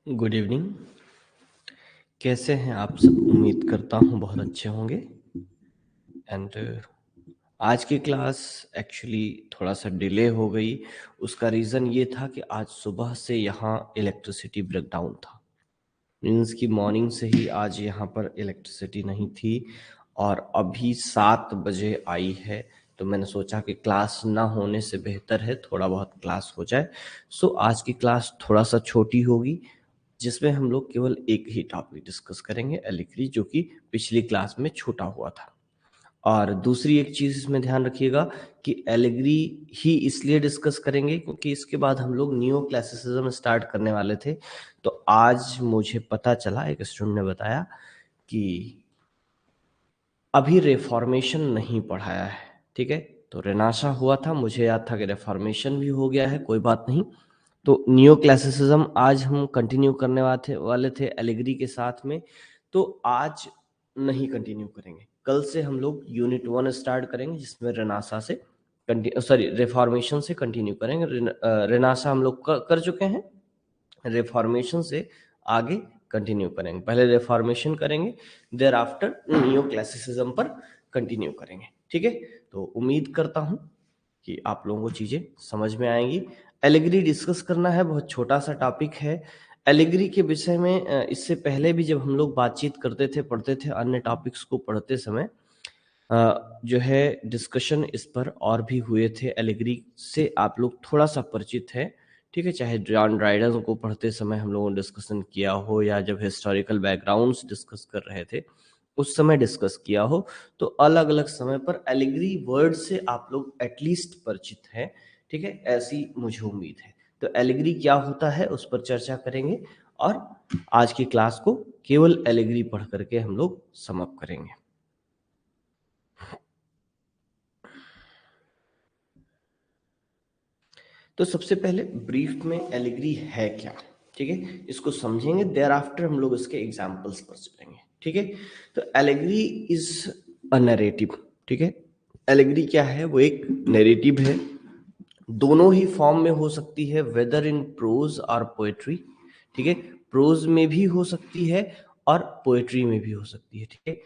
Good evening. कैसे हैं आप सब? उम्मीद करता हूँ बहुत अच्छे होंगे। एंड आज की क्लास एक्चुअली थोड़ा सा डिले हो गई। उसका रीज़न ये था कि आज सुबह से यहाँ इलेक्ट्रिसिटी ब्रेकडाउन था। मीन्स कि मॉर्निंग से ही आज यहाँ पर इलेक्ट्रिसिटी नहीं थी और अभी 7 बजे आई है। तो मैंने सोचा कि क्लास ना होने से बेहतर है थोड़ा बहुत क्लास हो जाए। सो आज की क्लास थोड़ा सा छोटी होगी, जिसमें हम लोग केवल एक ही टॉपिक डिस्कस करेंगे, एलिग्री, जो कि पिछली क्लास में छूटा हुआ था। और दूसरी एक चीज़ इसमें ध्यान रखिएगा कि एलिग्री ही इसलिए डिस्कस करेंगे क्योंकि इसके बाद हम लोग नियो क्लासिसिज्म स्टार्ट करने वाले थे। तो आज मुझे पता चला, एक स्टूडेंट ने बताया कि अभी रेफॉर्मेशन नहीं पढ़ाया है। ठीक है, तो रेनाशा हुआ था, मुझे याद था कि रेफॉर्मेशन भी हो गया है, कोई बात नहीं। तो नियो क्लासिसिज्म आज हम कंटिन्यू करने वाले थे एलिग्री के साथ में। तो आज नहीं कंटिन्यू करेंगे, कल से हम लोग यूनिट 1 स्टार्ट करेंगे, जिसमें रेनासा से रेफॉर्मेशन से कंटिन्यू करेंगे। रेनासा हम लोग कर चुके हैं, रिफॉर्मेशन से आगे कंटिन्यू करेंगे। पहले रिफॉर्मेशन करेंगे, देयर आफ्टर नियो क्लासिसिज्म पर कंटिन्यू करेंगे। ठीक है, तो उम्मीद करता हूँ कि आप लोगों को चीज़ें समझ में आएंगी। एलिग्री डिस्कस करना है, बहुत छोटा सा टॉपिक है। एलिग्री के विषय में इससे पहले भी जब हम लोग बातचीत करते थे, पढ़ते थे, अन्य टॉपिक्स को पढ़ते समय जो है डिस्कशन इस पर और भी हुए थे। एलिग्री से आप लोग थोड़ा सा परिचित है, ठीक है, चाहे जॉन ड्राइडन को पढ़ते समय हम लोगों ने डिस्कशन किया हो या जब हिस्टोरिकल बैकग्राउंड्स डिस्कस कर रहे थे उस समय डिस्कस किया हो। तो अलग अलग समय पर एलिग्री वर्ड से आप लोग एटलीस्ट परिचित हैं। ठीक है, ऐसी मुझे उम्मीद है। तो एलिग्री क्या होता है उस पर चर्चा करेंगे और आज की क्लास को केवल एलिग्री पढ़ करके हम लोग समाप्त करेंगे। तो सबसे पहले ब्रीफ में एलिग्री है क्या, ठीक है, इसको समझेंगे। देयर आफ्टर हम लोग इसके एग्जाम्पल्स पर चलेंगे। ठीक है, तो एलिग्री इज अ नैरेटिव। ठीक है, एलिग्री क्या है? वो एक नैरेटिव है, दोनों ही फॉर्म में हो सकती है, वेदर इन प्रोज और पोएट्री। ठीक है, प्रोज में भी हो सकती है और पोएट्री में भी हो सकती है। ठीक है,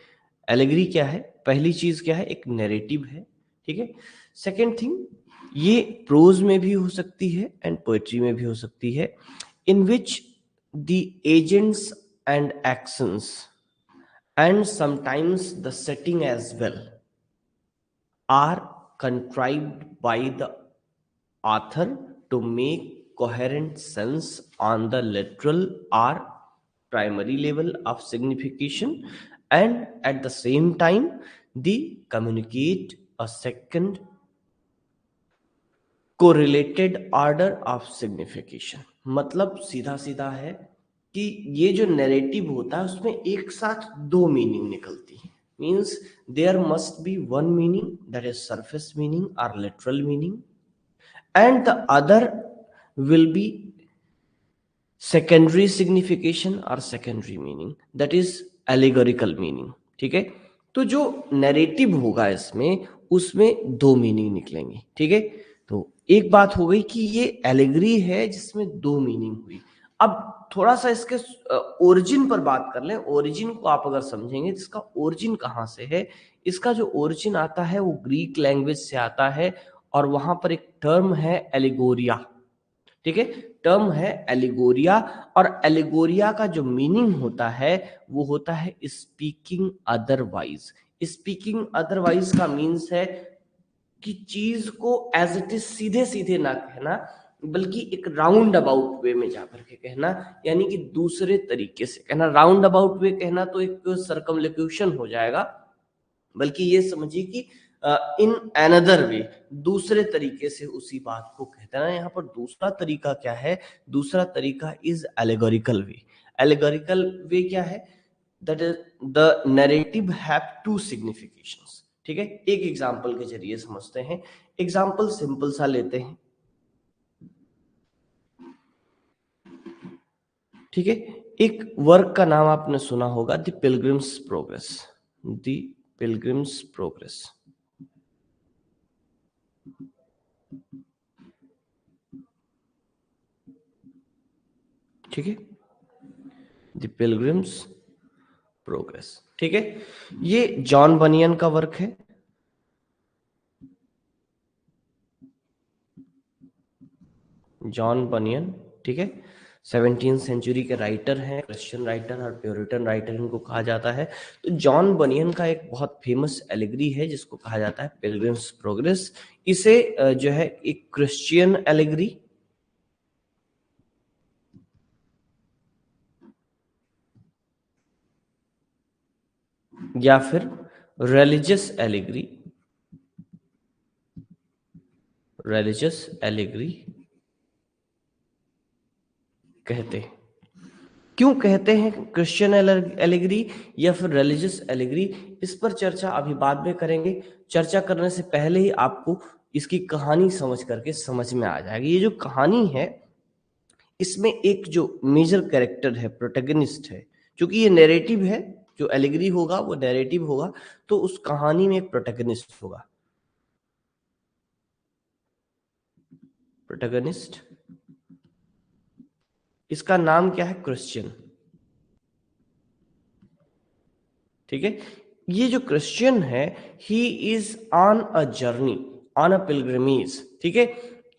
एलिग्री क्या है? पहली चीज क्या है? एक नैरेटिव है। ठीक है, सेकेंड थिंग, ये प्रोज में भी हो सकती है एंड पोएट्री में भी हो सकती है, in which the agents and actions and sometimes the setting as well are contrived by the author to make coherent sense on the literal or primary level of signification, and at the same time they communicate a second correlated order of signification. मतलब सीधा सीधा है कि ये जो narrative होता है उसमें एक साथ दो मीनिंग निकलती है। Means there must be one meaning that is surface meaning और literal meaning, and the other will be secondary signification और secondary meaning that is allegorical meaning. ठीक है, तो जो नैरेटिव होगा इसमें उसमें दो मीनिंग निकलेंगी। ठीक है, तो एक बात हो गई कि ये एलिगरी है जिसमें दो मीनिंग हुई। अब थोड़ा सा इसके ओरिजिन पर बात कर लें। ओरिजिन को आप अगर समझेंगे, इसका ओरिजिन कहाँ से है? इसका जो ओरिजिन आता है वो ग्रीक लैंग्वेज से आता है और वहां पर एक टर्म है एलिगोरिया। ठीक है, टर्म है एलिगोरिया, और एलिगोरिया का जो मीनिंग होता है वो होता है स्पीकिंग अदरवाइज। स्पीकिंग अदरवाइज का मीन्स है कि चीज को एज इट इज सीधे सीधे ना कहना, बल्कि एक राउंड अबाउट वे में जाकर के कहना, यानी कि दूसरे तरीके से कहना। राउंड अबाउट वे कहना तो एक सर्कमलोक्यूशन हो जाएगा, बल्कि ये समझिए कि इन अनदर वे, दूसरे तरीके से उसी बात को कहते हैं। यहाँ पर दूसरा तरीका क्या है? दूसरा तरीका is allegorical way. Allegorical way क्या है? That is the narrative have two significations. ठीक है, एक एग्जांपल के जरिए समझते हैं। एग्जांपल सिंपल सा लेते हैं। ठीक है, एक वर्क का नाम आपने सुना होगा, the pilgrims progress. The pilgrims progress. ठीक है, द पिलग्रिम्स प्रोग्रेस। ठीक है, ये जॉन बनियन का वर्क है। जॉन बनियन, ठीक है, 17th सेंचुरी के राइटर हैं, क्रिश्चियन राइटर और प्योरिटन राइटर इनको कहा जाता है। तो जॉन बनियन का एक बहुत फेमस एलिगरी है जिसको कहा जाता है पिलग्रिम्स प्रोग्रेस। इसे जो है एक क्रिश्चियन एलिगरी या फिर रिलीजियस एलिगरी, रिलीजियस एलिगरी कहते हैं। क्यों कहते हैं क्रिश्चियन एलिगरी या फिर रिलीजियस एलिगरी, इस पर चर्चा अभी बाद में करेंगे। चर्चा करने से पहले ही आपको इसकी कहानी समझ करके समझ में आ जाएगी। ये जो कहानी है इसमें एक जो मेजर कैरेक्टर है, प्रोटैगनिस्ट है, क्योंकि ये नैरेटिव है, जो एलिगरी होगा वो नैरेटिव होगा, तो उस कहानी में एक प्रोटैगनिस्ट होगा। प्रोटैगनिस्ट, इसका नाम क्या है? क्रिश्चियन। ठीक है, ये जो क्रिश्चियन है he is on a journey, on a pilgrimage. ठीक है,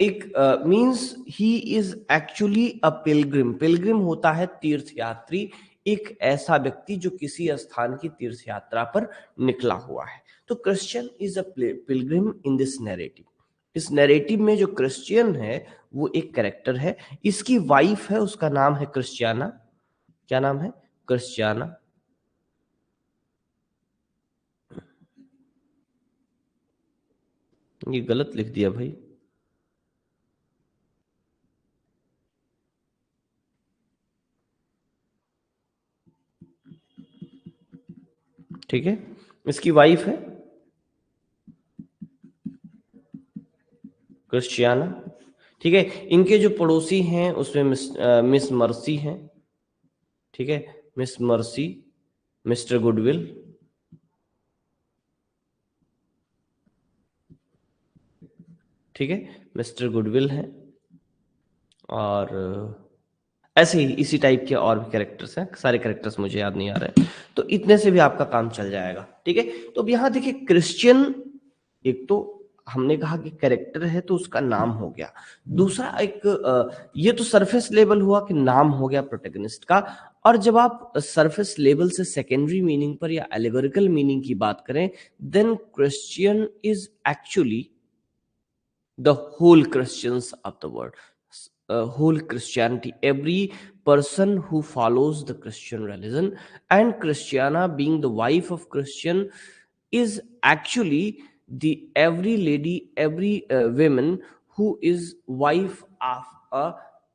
एक means he is actually a Pilgrim. Pilgrim होता है तीर्थयात्री, एक ऐसा व्यक्ति जो किसी स्थान की तीर्थ यात्रा पर निकला हुआ है। तो Christian is a Pilgrim in this narrative. इस नैरेटिव में जो क्रिश्चियन है वो एक कैरेक्टर है। इसकी वाइफ है, उसका नाम है क्रिश्चियाना। क्या नाम है? क्रिश्चियाना। ये गलत लिख दिया भाई। ठीक है, इसकी वाइफ है क्रिश्चियाना। ठीक है, इनके जो पड़ोसी हैं उसमें मिस मर्सी हैं। ठीक है, मिस मर्सी, मिस्टर गुडविल। ठीक है, मिस्टर गुडविल हैं। और ऐसे ही इसी टाइप के और भी कैरेक्टर्स हैं, सारे कैरेक्टर्स मुझे याद नहीं आ रहे हैं, तो इतने से भी आपका काम चल जाएगा। ठीक है, तो अब यहाँ देखिए क्रिश्चियन, एक तो हमने कहा कि कैरेक्टर है तो उसका नाम हो गया। दूसरा एक ये तो सरफेस लेवल हुआ कि नाम हो गया प्रोटैगनिस्ट का। और जब आप सरफेस लेवल से सेकेंडरी मीनिंग पर या एलिगोरिकल मीनिंग की बात करें, then Christian is actually the whole Christians of the world, whole Christianity, every person who follows the Christian religion. And Christiana, being the wife of Christian, is actually the every lady, every woman who is wife of a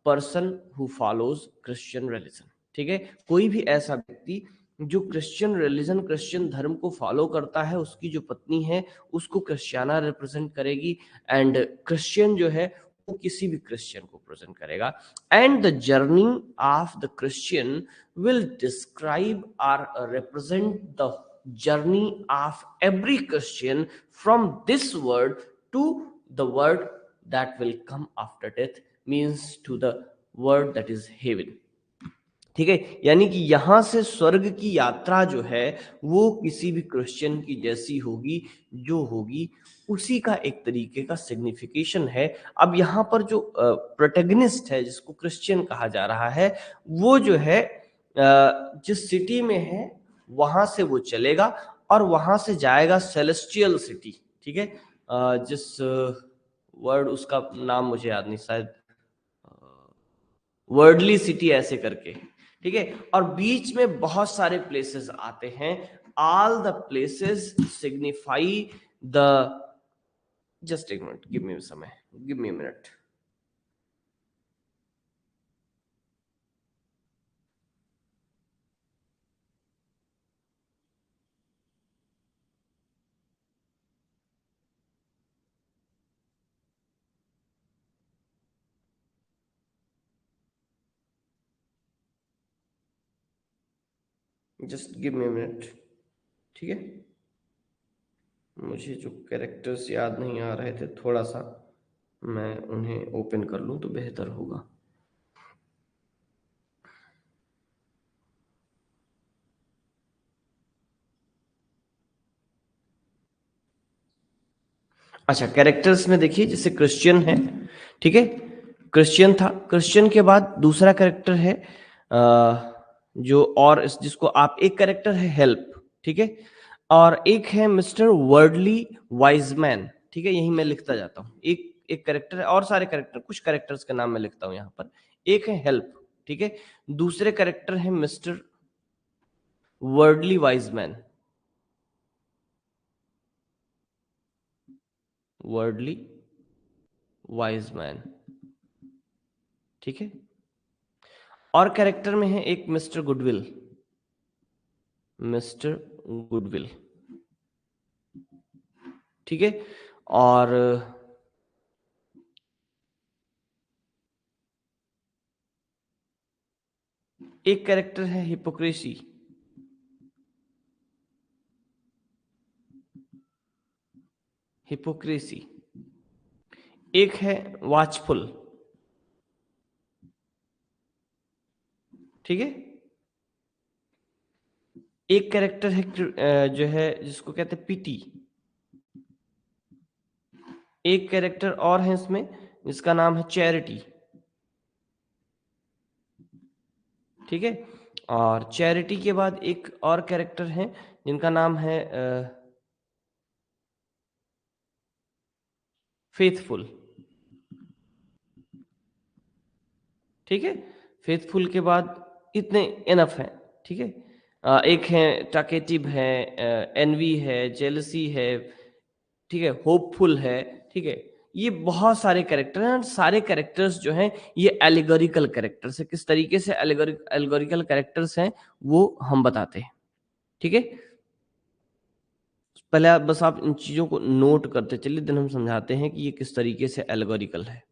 person who follows Christian religion. ठीक है, कोई भी ऐसा व्यक्ति जो Christian religion, Christian धर्म को follow करता है, उसकी जो पत्नी है उसको क्रिश्चियाना रिप्रेजेंट करेगी। एंड क्रिश्चियन जो है वो किसी भी क्रिश्चियन को प्रेजेंट करेगा। And the journey of the Christian will describe और represent the journey of every Christian from this world to the world that will come after death, means to the world that is heaven. ठीक है, यानी कि यहां से स्वर्ग की यात्रा जो है वो किसी भी क्रिश्चियन की जैसी होगी, जो होगी उसी का एक तरीके का सिग्निफिकेशन है। अब यहाँ पर जो प्रोटैगनिस्ट है जिसको क्रिश्चियन कहा जा रहा है, वो जो है जिस सिटी में है वहां से वो चलेगा और वहां से जाएगा सेलेस्टियल सिटी। ठीक है, जिस वर्ड उसका नाम मुझे याद नहीं, शायद वर्डली सिटी ऐसे करके। ठीक है, और बीच में बहुत सारे प्लेसेस आते हैं। All the places signify the, just एक मिनट, गिव मी समय, give me minute. Just give me minute. ठीक है, मुझे जो कैरेक्टर्स याद नहीं आ रहे थे, थोड़ा सा मैं उन्हें ओपन कर लूं तो बेहतर होगा। अच्छा, कैरेक्टर्स में देखिए जैसे क्रिश्चियन है, ठीक है, क्रिश्चियन था, क्रिश्चियन के बाद दूसरा कैरेक्टर है जो और जिसको आप, एक कैरेक्टर है हेल्प, ठीक है, और एक है मिस्टर वर्डली वाइजमैन, ठीक है, यही मैं लिखता जाता हूँ, एक एक कैरेक्टर है, और सारे कैरेक्टर, कुछ कैरेक्टर्स का नाम मैं लिखता हूँ यहाँ पर। एक है हेल्प, ठीक है, दूसरे कैरेक्टर है mister Worldly Wiseman, Worldly Wiseman, ठीक है, और कैरेक्टर में है एक मिस्टर गुडविल, मिस्टर गुडविल, ठीक है, और एक कैरेक्टर है हिपोक्रेसी, हिपोक्रेसी, एक है वाचफुल, ठीक है, एक कैरेक्टर है जो है जिसको कहते हैं पीटी, एक कैरेक्टर और है इसमें जिसका नाम है चैरिटी, ठीक है, और चैरिटी के बाद एक और कैरेक्टर है जिनका नाम है फेथफुल, ठीक है, फेथफुल के बाद इतने इनफ है, ठीक है, एक है टाकेटिव है, एनवी है, जेलसी है, ठीक है, होपफुल है, ठीक है, ये बहुत सारे कैरेक्टर हैं, और सारे कैरेक्टर्स जो हैं ये एलिगोरिकल कैरेक्टर्स है, किस तरीके से एलिगोरिकल कैरेक्टर्स हैं वो हम बताते हैं, ठीक है, पहले बस आप इन चीजों को नोट करते चलिए, देन हम समझाते हैं कि ये किस तरीके से एलिगोरिकल है।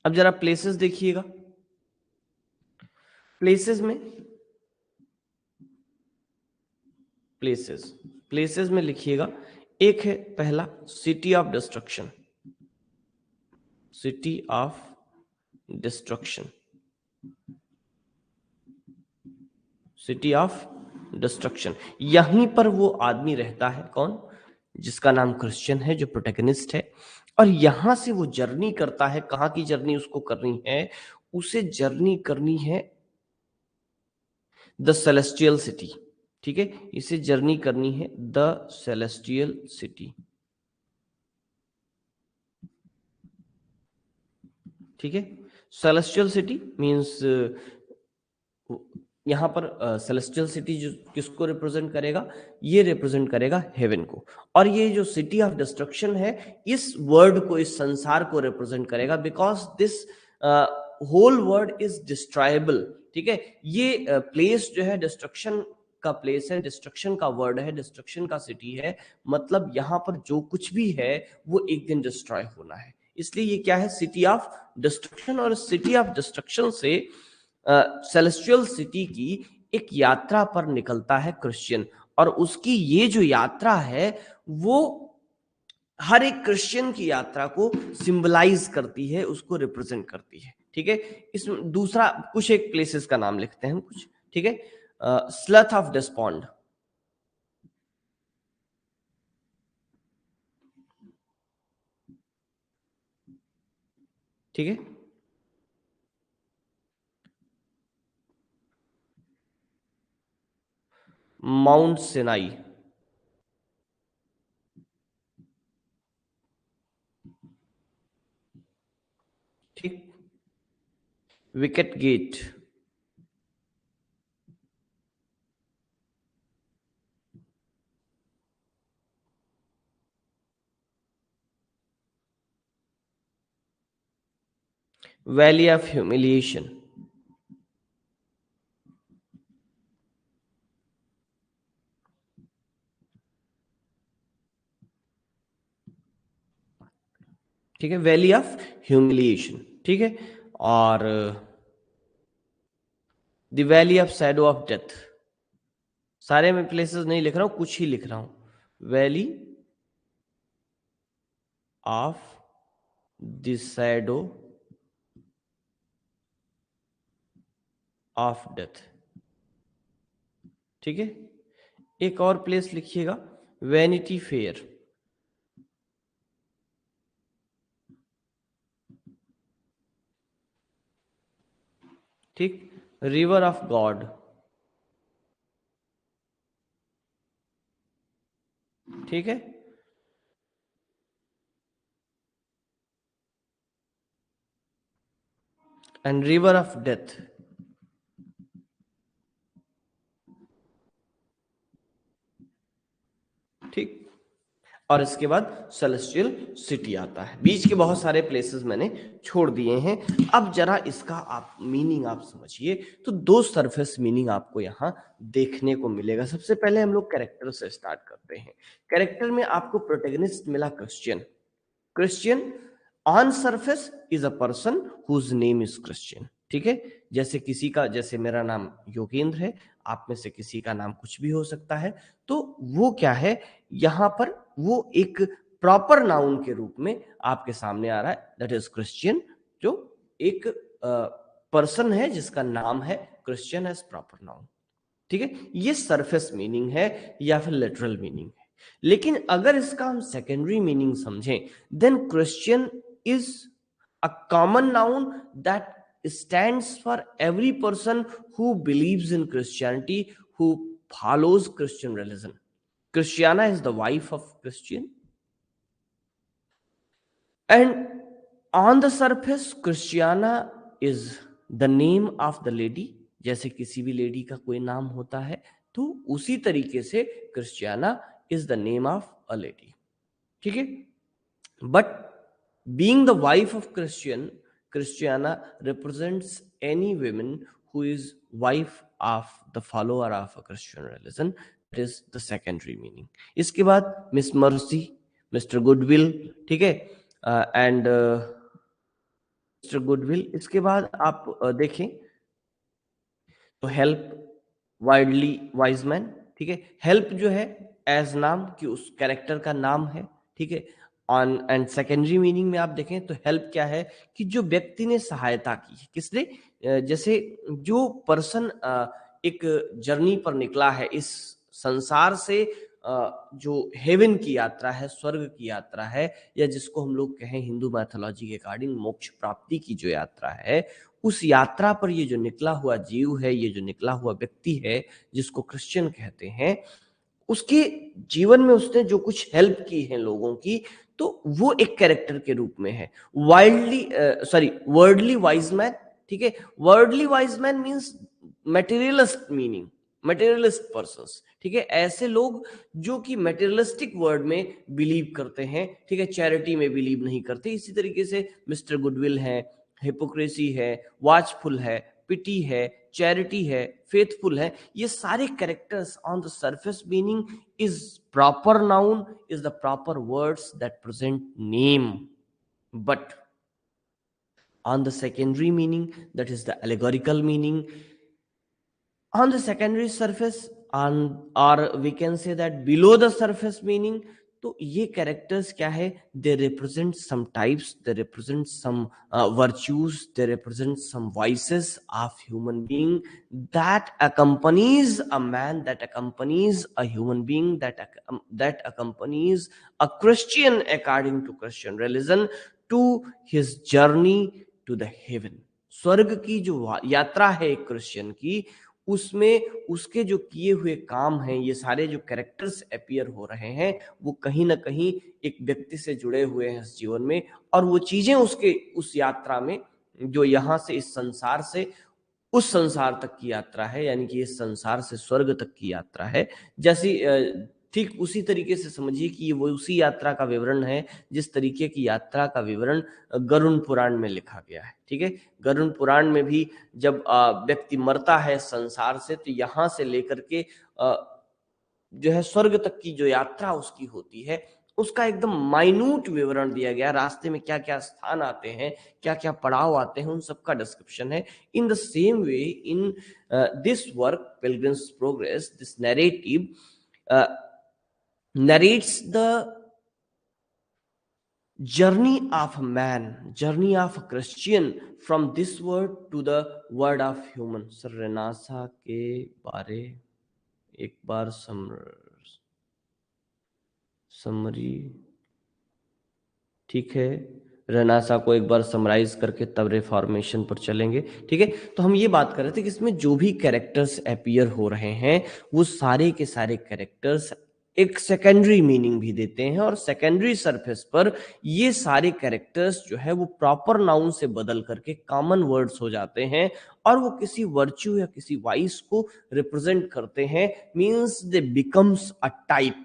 अब जरा प्लेसेस देखिएगा, प्लेसेस में, प्लेसेस, प्लेसेस में लिखिएगा, एक है पहला city of destruction, city of destruction, city of destruction, यहीं पर वो आदमी रहता है, कौन, जिसका नाम क्रिश्चियन है, जो प्रोटैगनिस्ट है, और यहां से वो जर्नी करता है, कहां की जर्नी उसको करनी है, उसे जर्नी करनी है द सेलेस्टियल सिटी, ठीक है, इसे जर्नी करनी है द सेलेस्टियल सिटी, ठीक है, सेलेस्टियल सिटी मींस यहां पर सेलेस्टियल सिटी जो किसको रिप्रेजेंट करेगा, ये रिप्रेजेंट करेगा हेवन को, और ये जो सिटी ऑफ डिस्ट्रक्शन है इस वर्ड को, इस संसार को रिप्रेजेंट करेगा, because this whole world is destroyable, ठीक है, ये प्लेस जो है डिस्ट्रक्शन का प्लेस है, डिस्ट्रक्शन का वर्ड है, डिस्ट्रक्शन का सिटी है, मतलब यहां पर जो कुछ भी है वो एक दिन डिस्ट्रॉय होना है, इसलिए ये क्या है, सिटी ऑफ डिस्ट्रक्शन, और सिटी ऑफ डिस्ट्रक्शन से सेलेस्टियल सिटी की एक यात्रा पर निकलता है क्रिश्चियन, और उसकी ये जो यात्रा है वो हर एक क्रिश्चियन की यात्रा को सिंबलाइज करती है, उसको रिप्रेजेंट करती है, ठीक है, इसमें दूसरा कुछ एक प्लेसेस का नाम लिखते हैं हम कुछ, ठीक है, स्लथ ऑफ डिस्पॉन्ड, ठीक है, माउंट सिनाई, ठीक, wicket gate, valley of humiliation, ठीक है, वैली ऑफ ह्यूमिलिएशन, ठीक है, और the valley of shadow of death, सारे मैं प्लेसेस नहीं लिख रहा हूं, कुछ ही लिख रहा हूं, valley of the shadow of death, ठीक है, एक और प्लेस लिखिएगा, वैनिटी फेयर, ठीक, रिवर ऑफ गॉड, ठीक है, एंड रिवर ऑफ डेथ, ठीक। और इसके बाद सेलेस्टियल सिटी आता है। बीच के बहुत सारे प्लेसेस मैंने छोड़ दिए हैं। अब जरा इसका आप मीनिंग आप समझिए। तो दो सरफेस मीनिंग आपको यहाँ देखने को मिलेगा। सबसे पहले हम लोग कैरेक्टर से स्टार्ट करते हैं। कैरेक्टर में आपको प्रोटेगनिस्ट मिला Christian. Christian on surface is a person whose name is Christian, ठीक है। जैसे किसी का, जैसे मेरा नाम योगेंद्र है, आप में से किसी का नाम कुछ भी हो सकता है। तो वो क्या है, यहाँ पर वो एक प्रॉपर नाउन के रूप में आपके सामने आ रहा है, दैट इज क्रिश्चियन, जो एक पर्सन है जिसका नाम है क्रिश्चियन एज प्रॉपर नाउन, ठीक है। ये सरफेस मीनिंग है या फिर लिटरल मीनिंग है। लेकिन अगर इसका हम सेकेंडरी मीनिंग समझें, then Christian is a common noun that stands for every person who believes in Christianity, who follows Christian religion. Christiana is the wife of Christian, and on the surface Christiana is the name of the lady. जैसे किसी भी lady का कोई नाम होता है, तो उसी तरीके से Christiana is the name of a lady, ठीक है। But being the wife of Christian, Christiana represents any women who is wife of the follower of a Christian religion. That is the secondary meaning. इसके बाद miss mercy, mister goodwill, ठीक है, and mister goodwill. इसके बाद आप देखें तो help, widely wise man, ठीक है। हेल्प जो है एज नाम कि उस कैरेक्टर का नाम है, ठीक है। ऑन एंड सेकेंडरी मीनिंग में आप देखें तो हेल्प क्या है कि जो व्यक्ति ने सहायता की है, किसने, जैसे जो पर्सन एक जर्नी पर निकला है इस संसार से, जो हेवन की यात्रा है, स्वर्ग की यात्रा है, या जिसको हम लोग कहें हिंदू मैथोलॉजी के अकॉर्डिंग मोक्ष प्राप्ति की जो यात्रा है, उस यात्रा पर ये जो निकला हुआ जीव है, ये जो निकला हुआ व्यक्ति है जिसको क्रिश्चियन कहते हैं, उसके जीवन में उसने जो कुछ हेल्प की है लोगों की, तो वो एक कैरेक्टर के रूप में है। वर्डली वाइज मैन, ठीक है। Worldly wise man means materialist meaning, materialist persons, ठीक है। ऐसे लोग जो कि मटेरियलिस्टिक वर्ड में बिलीव करते हैं, ठीक है, चैरिटी में बिलीव नहीं करते। इसी तरीके से मिस्टर गुडविल है, हिपोक्रेसी है, वॉचफुल है, पिटी है, चैरिटी है, फेथफुल है, ये सारे characters on the surface meaning is proper noun, is the proper words that present name, but on the secondary meaning, that is the allegorical meaning, on the secondary surface, or we can say that below the surface meaning, तो ये characters क्या है, they represent some types, they represent some virtues, they represent some voices of human being that accompanies a man, that accompanies a human being, that accompanies a Christian according to Christian religion to his journey to the heaven. स्वर्ग की जो यात्रा है एक Christian की, उसमें उसके जो किए हुए काम हैं, ये सारे जो कैरेक्टर्स अपीयर हो रहे हैं, वो कहीं ना कहीं एक व्यक्ति से जुड़े हुए हैं इस जीवन में, और वो चीजें उसके उस यात्रा में, जो यहाँ से इस संसार से उस संसार तक की यात्रा है, यानी कि इस संसार से स्वर्ग तक की यात्रा है, जैसी ठीक उसी तरीके से समझिए कि ये वो उसी यात्रा का विवरण है जिस तरीके की यात्रा का विवरण गरुड़ पुराण में लिखा गया है, ठीक है। गरुड़ पुराण में भी जब व्यक्ति मरता है संसार से, तो यहाँ से लेकर के जो है स्वर्ग तक की जो यात्रा उसकी होती है, उसका एकदम माइन्यूट विवरण दिया गया, रास्ते में क्या क्या स्थान आते हैं, क्या क्या पड़ाव आते हैं, उन सबका डिस्क्रिप्शन है। In the same way, in this work pilgrims progress, this narrative narrates the journey of a man, journey of a Christian from this world to the world of human. Sir Renaissance के बारे एक बार summary, ठीक है। Renaissance को एक बार summarise करके तब reformation पर चलेंगे। ठीक है, तो हम ये बात कर रहे थे कि इसमें जो भी कैरेक्टर्स अपीयर हो रहे हैं वो सारे के सारे कैरेक्टर्स एक सेकेंडरी मीनिंग भी देते हैं, और सेकेंडरी सरफेस पर ये सारे कैरेक्टर्स जो है वो प्रॉपर नाउन से बदल करके कॉमन वर्ड्स हो जाते हैं, और वो किसी वर्च्यू या किसी वाइस को रिप्रेजेंट करते हैं, means they becomes a type.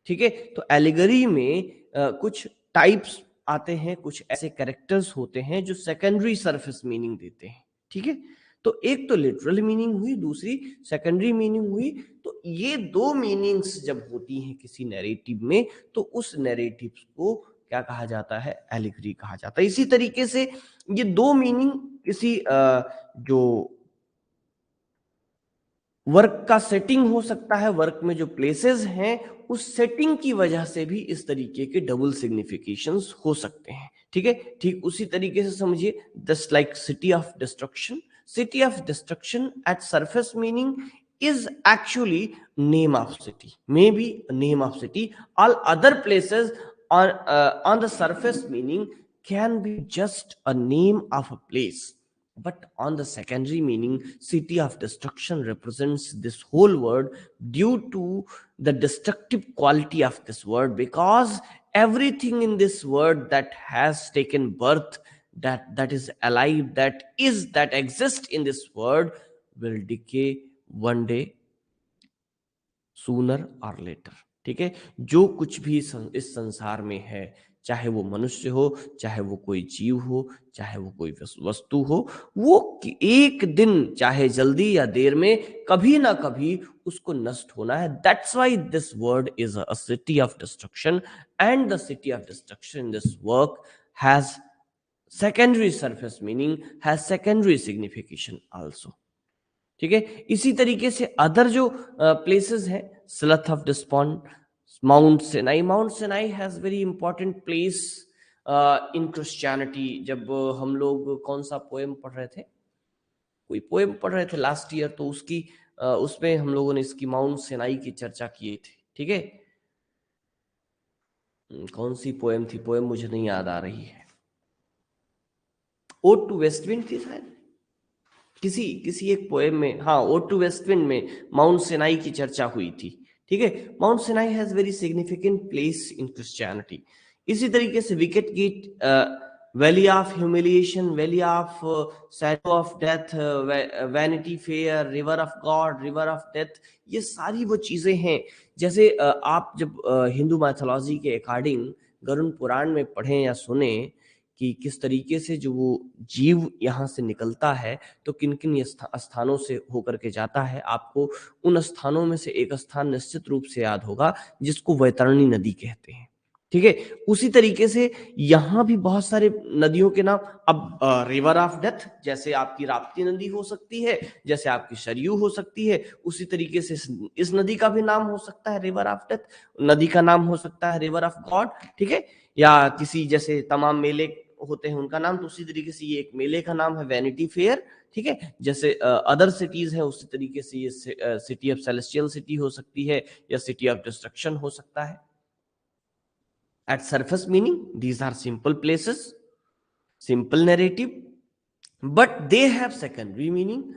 ठीक है, तो एलिगरी में कुछ टाइप्स आते हैं, कुछ ऐसे कैरेक्टर्स होते हैं जो सेकेंडरी सरफेस मीनिंग देते हैं। ठीक है, तो एक तो लिटरल मीनिंग हुई, दूसरी सेकेंडरी मीनिंग हुई। तो ये दो मीनिंग्स जब होती हैं किसी नैरेटिव में, तो उस नैरेटिव को क्या कहा जाता है? एलिगरी कहा जाता है। इसी तरीके से ये दो मीनिंग किसी जो वर्क का सेटिंग हो सकता है, वर्क में जो प्लेसेस हैं उस सेटिंग की वजह से भी इस तरीके के डबल सिग्निफिकेशंस हो सकते हैं। ठीक है, ठीक उसी तरीके से समझिए, just like city of destruction. City of destruction eight surface meaning is actually name of city, maybe a name of city. All other places on the surface meaning can be just a name of a place, but on the secondary meaning, city of destruction represents this whole word due to the destructive quality of this word, because everything in this word that has taken birth, that is alive, that exists in this word will decay one day, sooner और letter. ठीक है, जो कुछ भी इस संसार में है, चाहे वो मनुष्य हो, चाहे वो कोई जीव हो, चाहे वो कोई वस्तु हो, वो एक दिन चाहे जल्दी या देर में कभी ना कभी उसको नष्ट होना है। That's why this word is a city of destruction, and the city of destruction in this work has secondary surface meaning, has secondary signification also. ठीक है, इसी तरीके से अदर जो प्लेसेस हैं, slough of despond, mount Sinai. Mount Sinai has very important place in Christianity. जब हम लोग कौन सा पोएम पढ़ रहे थे, कोई पोएम पढ़ रहे थे लास्ट ईयर, तो उसकी उसमें हम लोगों ने इसकी माउंट सिनाई की चर्चा की थी। ठीक है, कौन सी पोएम थी, पोएम मुझे नहीं याद आ रही है। ओड टू वेस्टविंड थी शायद, किसी एक पोएम में, हाँ, ओड टू वेस्टविंड में माउंट सिनाई की चर्चा हुई थी। ठीक है, Mount Sinai has very significant place in Christianity. इसी तरीके से wicket gate, valley of humiliation, valley of shadow of death, vanity fair, river of God, river of death, ये सारी वो चीजें हैं। जैसे आप जब हिंदू मैथोलॉजी के अकॉर्डिंग गरुड़ पुराण में पढ़ें या सुने कि किस तरीके से जो वो जीव यहाँ से निकलता है, तो किन किन स्थानों से होकर के जाता है, आपको उन स्थानों में से एक स्थान निश्चित रूप से याद होगा जिसको वैतरणी नदी कहते हैं। ठीक है, उसी तरीके से यहाँ भी बहुत सारे नदियों के नाम, अब रिवर ऑफ डेथ, जैसे आपकी राप्ती नदी हो सकती है, जैसे आपकी सरयू हो सकती है, उसी तरीके से इस नदी का भी नाम हो सकता है रिवर ऑफ डेथ, नदी का नाम हो सकता है रिवर ऑफ गॉड। ठीक है, या किसी जैसे तमाम मेले होते हैं उनका नाम, तो उसी तरीके से ये एक मेले का नाम है वैनिटी फेयर। ठीक है, जैसे अदर सिटीज है उसी तरीके से ये सिटी ऑफ सेलेस्टियल सिटी हो सकती है, या सिटी ऑफ डिस्ट्रक्शन हो सकता है। At surface meaning these are simple places, simple narrative, but they have secondary meaning,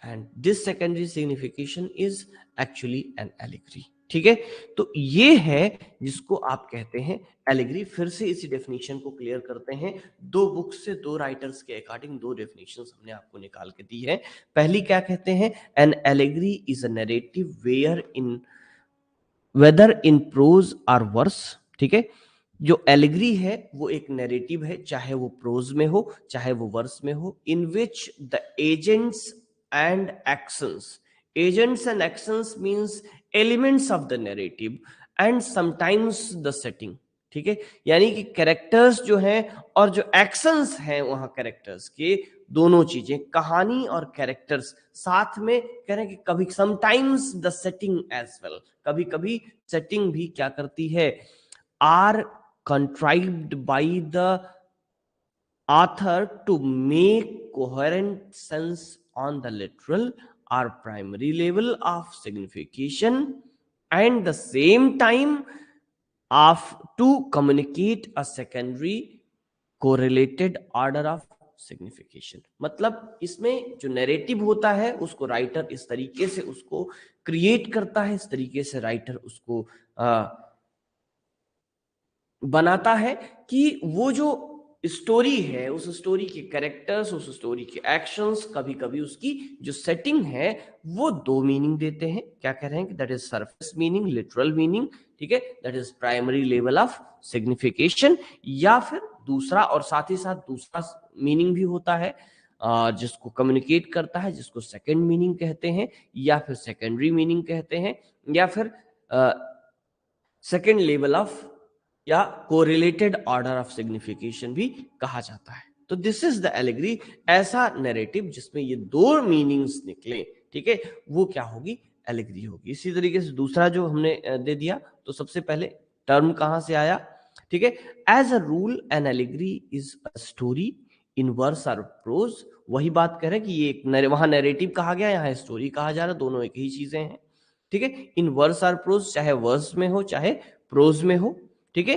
and this secondary signification is actually an allegory. ठीक है, तो ये है जिसको आप कहते हैं एलिगरी। फिर से इसी डेफिनेशन को क्लियर करते हैं, दो बुक्स से, दो राइटर्स के अकॉर्डिंग दो डेफिनेशंस हमने आपको निकाल के दी है। पहली क्या कहते हैं? An allegory is a narrative where in whether in prose और वर्स। ठीक है, जो एलिगरी है वो एक नैरेटिव है, चाहे वो प्रोज में हो चाहे वो वर्स में हो, in which the agents and actions means elements of the narrative and sometimes the setting. ठीक है, यानी कि कैरेक्टर्स जो हैं और जो एक्शंस हैं वहां कैरेक्टर्स के, दोनों चीजें, कहानी और कैरेक्टर्स साथ में कह रहे हैं कि कभी sometimes the setting as well, कभी कभी सेटिंग भी क्या करती है, are contrived by the author to make coherent sense on the literal or primary level of signification, and the same time of to communicate a secondary correlated order of signification, मतलब इसमें जो narrative होता है उसको writer इस तरीके से उसको क्रिएट करता है, इस तरीके से राइटर उसको बनाता है कि वो जो स्टोरी है, उस स्टोरी के कैरेक्टर्स, उस स्टोरी के एक्शंस, कभी कभी उसकी जो सेटिंग है वो दो मीनिंग देते हैं। क्या कह रहे हैं कि that is surface meaning, literal meaning, ठीक है, that is primary level of signification, या फिर दूसरा और साथ ही साथ दूसरा मीनिंग भी होता है जिसको कम्युनिकेट करता है, जिसको सेकेंड मीनिंग कहते हैं, या फिर सेकेंडरी मीनिंग कहते हैं, या फिर सेकेंड लेवल ऑफ या कोरिलेटेड ऑर्डर ऑफ सिग्निफिकेशन भी कहा जाता है। तो दिस इज द एलिगरी, ऐसा नैरेटिव जिसमें ये दो मीनिंग्स निकले, ठीक है, वो क्या होगी, एलिगरी होगी। इसी तरीके से दूसरा जो हमने दे दिया, तो सबसे पहले टर्म कहां से आया, ठीक है, as a rule an allegory is a story in verse और प्रोज। वही बात कह रहे हैं कि ये एक वहां नैरेटिव कहा गया, यहाँ स्टोरी कहा जा रहा है, दोनों एक ही चीजें हैं, ठीक है, इन वर्स और प्रोज, चाहे वर्स में हो चाहे प्रोज में हो, ठीक है,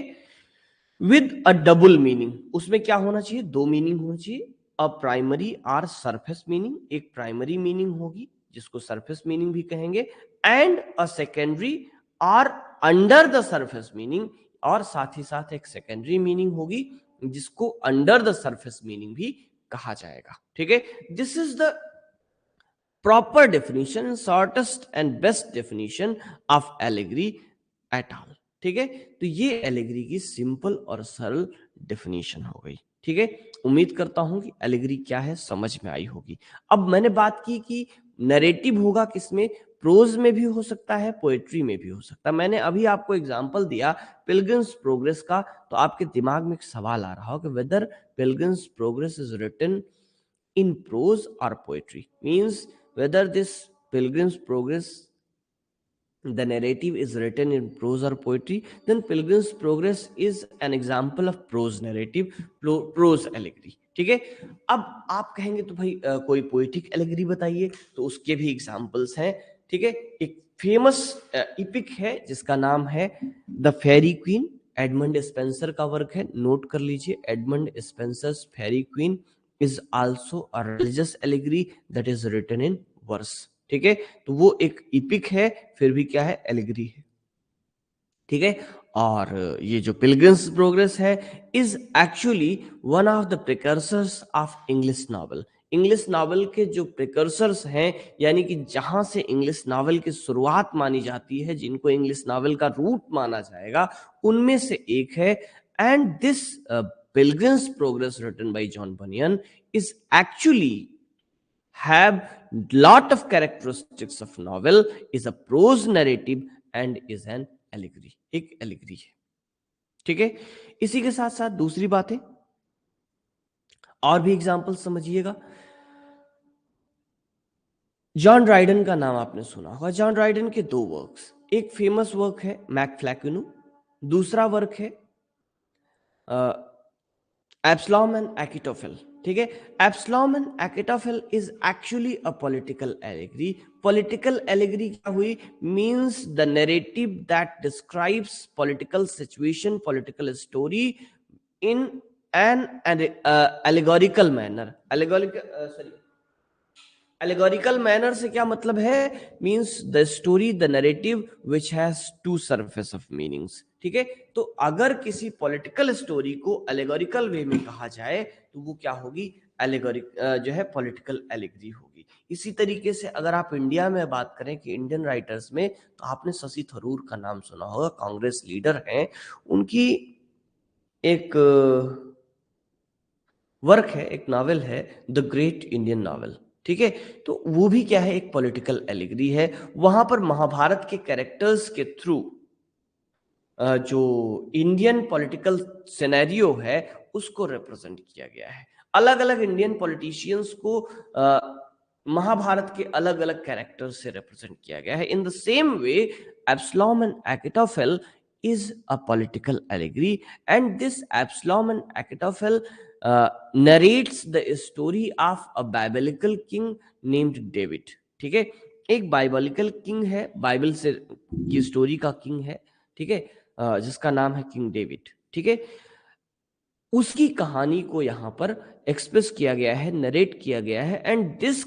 विद अ डबल मीनिंग। उसमें क्या होना चाहिए, दो मीनिंग होना चाहिए, a primary or surface meaning, एक प्राइमरी मीनिंग होगी जिसको सरफेस मीनिंग भी कहेंगे, and a secondary or under the surface meaning, और साथ ही साथ एक सेकेंडरी मीनिंग होगी जिसको अंडर द सरफेस मीनिंग भी कहा जाएगा, ठीक है। This is the proper definition, shortest and best definition of allegory at all, ठीक है। तो ये एलिगरी की सिंपल और सरल डेफिनेशन हो गई, ठीक है। उम्मीद करता हूं कि एलिगरी क्या है समझ में आई होगी। अब मैंने बात की कि नैरेटिव होगा किसमें, प्रोज में भी हो सकता है, पोएट्री में भी हो सकता है। मैंने अभी आपको एग्जांपल दिया पिलग्रिम्स प्रोग्रेस का, तो आपके दिमाग में एक सवाल आ रहा हो कि whether Pilgrim's Progress is written in prose or poetry, means whether this pilgrim's progress, the narrative is written in prose or poetry, then pilgrim's progress is an example of prose narrative, prose allegory, ठीक है। अब आप कहेंगे तो भाई कोई poetic allegory बताइए, तो उसके भी एग्जांपल्स हैं, ठीक है। एक फेमस इपिक है जिसका नाम है the Faerie Queene, Edmund Spenser का वर्क है, नोट कर लीजिए, Edmund Spenser's Faerie Queene is also a religious allegory that is written in verse, ठीक है। तो वो एक इपिक है, फिर भी क्या है, एलिगरी है, ठीक है। और ये जो पिलग्रिम्स प्रोग्रेस है is actually one of the precursors of English novel. English novel के जो प्रिकर्सर्स हैं, यानी कि जहां से इंग्लिश नॉवल की शुरुआत मानी जाती है, जिनको इंग्लिश नॉवल का रूट माना जाएगा, उनमें से एक है। And this Pilgrim's Progress written by John Bunyan is actually have lot of characteristics of novel, is a prose narrative and is an allegory, एक allegory है, ठीक है। इसी के साथ साथ दूसरी बात है, और भी एग्जांपल समझिएगा। जॉन ड्राइडन का नाम आपने सुना होगा। जॉन ड्राइडन के दो वर्क्स, एक फेमस वर्क है मैकफ्लैकेनो, दूसरा वर्क है एब्सलॉम एंड अकिटोफेल, ठीक है। Absalom and Achitophel is actually a political allegory. Political allegory क्या हुई, means the narrative that describes political situation, political story in an allegorical manner. Allegorical manner से क्या मतलब है, means the story, the narrative which has two surface of meanings, ठीक है। तो अगर किसी पॉलिटिकल स्टोरी को एलिगोरिकल वे में कहा जाए तो वो क्या होगी, एलिगोरिक जो है पॉलिटिकल एलिगरी होगी। इसी तरीके से अगर आप इंडिया में बात करें कि इंडियन राइटर्स में, तो आपने शशि थरूर का नाम सुना होगा, कांग्रेस लीडर हैं। उनकी एक वर्क है, एक नॉवेल है द ग्रेट इंडियन नॉवेल, ठीक है। तो वो भी क्या है, एक पॉलिटिकल एलिगरी है। वहां पर महाभारत के कैरेक्टर्स के थ्रू जो इंडियन पॉलिटिकल सिनेरियो है उसको रिप्रेजेंट किया गया है। अलग अलग इंडियन पॉलिटिशियंस को महाभारत के अलग अलग कैरेक्टर्स से रिप्रेजेंट किया गया है। In the same way Absalom and Achitophel is a political allegory, and this Absalom and Achitophel narrates the story of a biblical king named David, ठीक है। एक बाइबलिकल किंग है, बाइबल से की स्टोरी का किंग है, ठीक है, जिसका नाम है किंग डेविड, ठीक है। उसकी कहानी को यहाँ पर एक्सप्रेस किया गया है, नरेट किया गया है। And this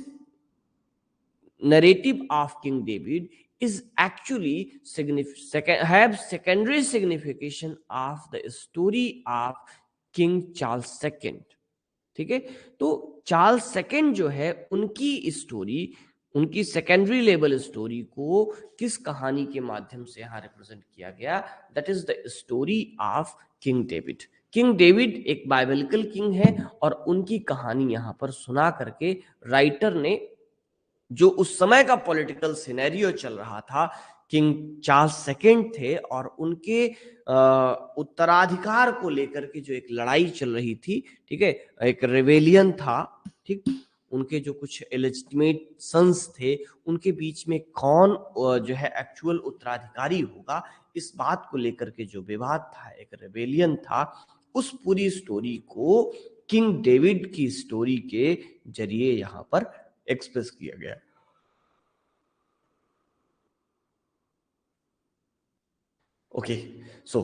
narrative of King David is actually have secondary signification of the story of King Charles II। ठीक है, तो चार्ल्स सेकेंड जो है उनकी स्टोरी, उनकी सेकेंडरी लेवल स्टोरी को किस कहानी के माध्यम से यहाँ रिप्रेजेंट किया गया, that is the story of king David. King David एक बाइबलिकल किंग है और उनकी कहानी यहाँ पर सुना करके राइटर ने, जो उस समय का पॉलिटिकल सिनेरियो चल रहा था, किंग चार्ल्स सेकेंड थे और उनके उत्तराधिकार को लेकर के जो एक लड़ाई चल रही थी, ठीक है, एक रेवेलियन था, ठीक, उनके जो कुछ इलेजिटिमेट सन्स थे उनके बीच में कौन जो है एक्चुअल उत्तराधिकारी होगा, इस बात को लेकर के जो विवाद था, एक रेवेलियन था, उस पूरी स्टोरी को किंग डेविड की स्टोरी के जरिए यहां पर एक्सप्रेस किया गया। ओके, सो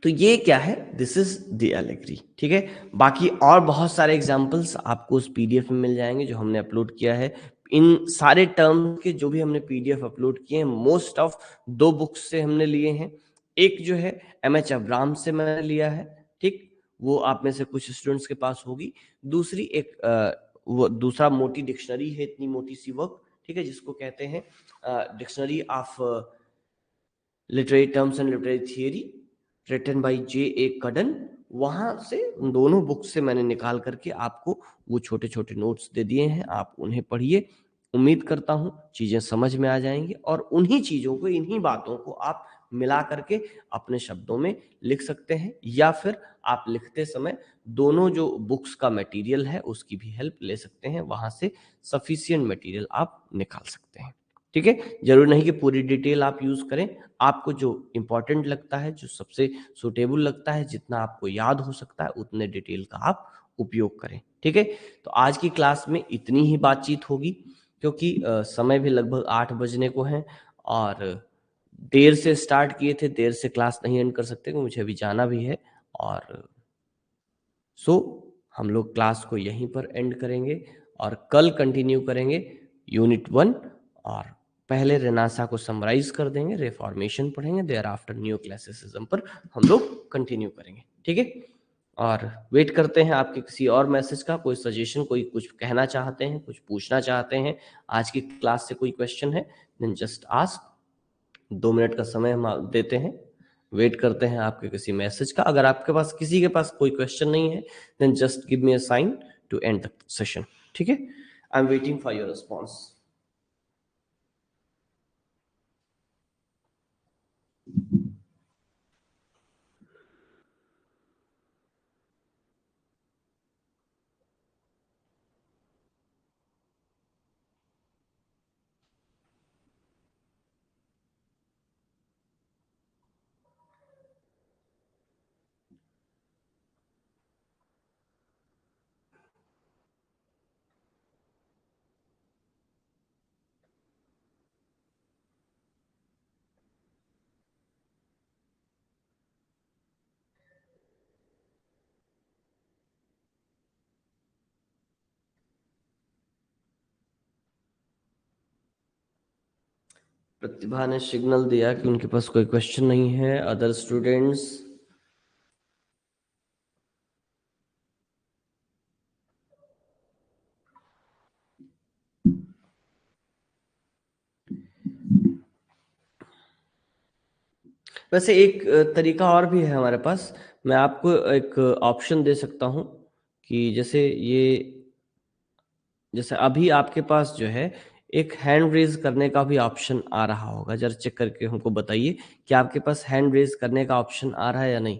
तो ये क्या है, दिस इज द एलेगरी। ठीक है, बाकी और बहुत सारे एग्जांपल्स आपको उस पीडीएफ में मिल जाएंगे जो हमने अपलोड किया है। इन सारे टर्म के जो भी हमने पीडीएफ अपलोड किए हैं, मोस्ट ऑफ 2 बुक्स से हमने लिए हैं। एक जो है एमएच अब्राहम से मैंने लिया है, ठीक, वो आप में से कुछ स्टूडेंट्स के पास होगी। दूसरी एक वो दूसरा मोटी डिक्शनरी है, इतनी मोटी सी वर्क, ठीक है, जिसको कहते हैं dictionary of literary terms and literary theory, written by J A Cuddon. वहां से उन दोनों बुक से मैंने निकाल करके आपको वो छोटे छोटे नोट्स दे दिए हैं, आप उन्हें पढ़िए। उम्मीद करता हूं चीजें समझ में आ जाएंगी और उन्हीं चीजों को, इन्हीं बातों को आप मिला करके अपने शब्दों में लिख सकते हैं, या फिर आप लिखते समय दोनों जो बुक्स का मटेरियल है उसकी भी हेल्प ले सकते हैं, वहां से सफिशियंट मटेरियल आप निकाल सकते हैं। ठीक है, जरूरी नहीं कि पूरी डिटेल आप यूज करें, आपको जो इंपॉर्टेंट लगता है, जो सबसे सुटेबल लगता है, जितना आपको याद हो सकता है उतने डिटेल का आप उपयोग करें। ठीक है, तो आज की क्लास में इतनी ही बातचीत होगी, क्योंकि समय भी लगभग 8 बजने को है और देर से स्टार्ट किए थे, देर से क्लास नहीं एंड कर सकते क्योंकि मुझे अभी जाना भी है। और सो हम लोग क्लास को यहीं पर एंड करेंगे और कल कंटिन्यू करेंगे यूनिट 1। और पहले रेनासा को समराइज कर देंगे, रिफॉर्मेशन पढ़ेंगे, देयर आफ्टर न्यू क्लासिसिज्म पर हम लोग कंटिन्यू करेंगे। ठीक है, और वेट करते हैं आपके किसी और मैसेज का, कोई सजेशन, कोई कुछ कहना चाहते हैं, कुछ पूछना चाहते हैं, आज की क्लास से कोई क्वेश्चन है, देन जस्ट आस्क। 2 मिनट का समय हम देते हैं, वेट करते हैं आपके किसी मैसेज का। अगर आपके पास किसी के पास कोई क्वेश्चन नहीं है, then just give me a sign to end the session. ठीक है, I am waiting for your response. Pratibha ने सिग्नल दिया कि उनके पास कोई क्वेश्चन नहीं है। Other students? वैसे एक तरीका और भी है हमारे पास, मैं आपको एक ऑप्शन दे सकता हूं कि जैसे अभी आपके पास जो है एक हैंड रेज करने का भी ऑप्शन आ रहा होगा, जरा चेक करके हमको बताइए कि आपके पास हैंड रेज करने का ऑप्शन आ रहा है या नहीं।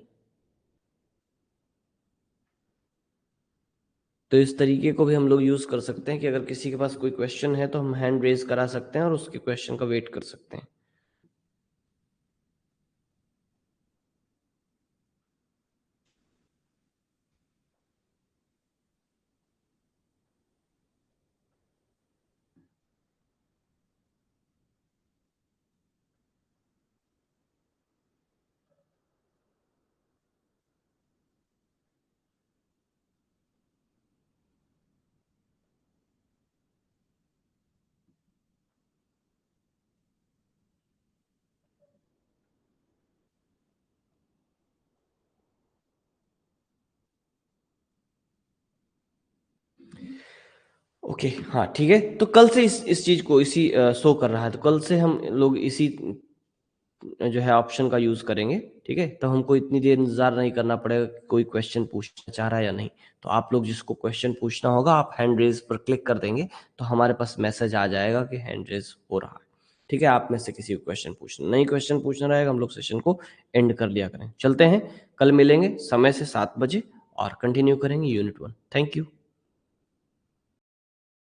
तो इस तरीके को भी हम लोग यूज कर सकते हैं कि अगर किसी के पास कोई क्वेश्चन है तो हम हैंड रेज करा सकते हैं और उसके क्वेश्चन का वेट कर सकते हैं। ओके, हाँ ठीक है। तो कल से इस चीज को इसी शो कर रहा है, तो कल से हम लोग इसी जो है ऑप्शन का यूज करेंगे, ठीक है। तो हमको इतनी देर इंतजार नहीं करना पड़ेगा कि कोई क्वेश्चन पूछना चाह रहा है या नहीं। तो आप लोग जिसको क्वेश्चन पूछना होगा, आप हैंड रेज पर क्लिक कर देंगे तो हमारे पास मैसेज आ जाएगा कि हैंड रेज हो रहा है, ठीक है। आप में से किसी को क्वेश्चन पूछना, नहीं क्वेश्चन पूछना रहेगा, हम लोग सेशन को एंड कर लिया करें। चलते हैं, कल मिलेंगे समय से 7 बजे और कंटिन्यू करेंगे यूनिट 1। Thank you.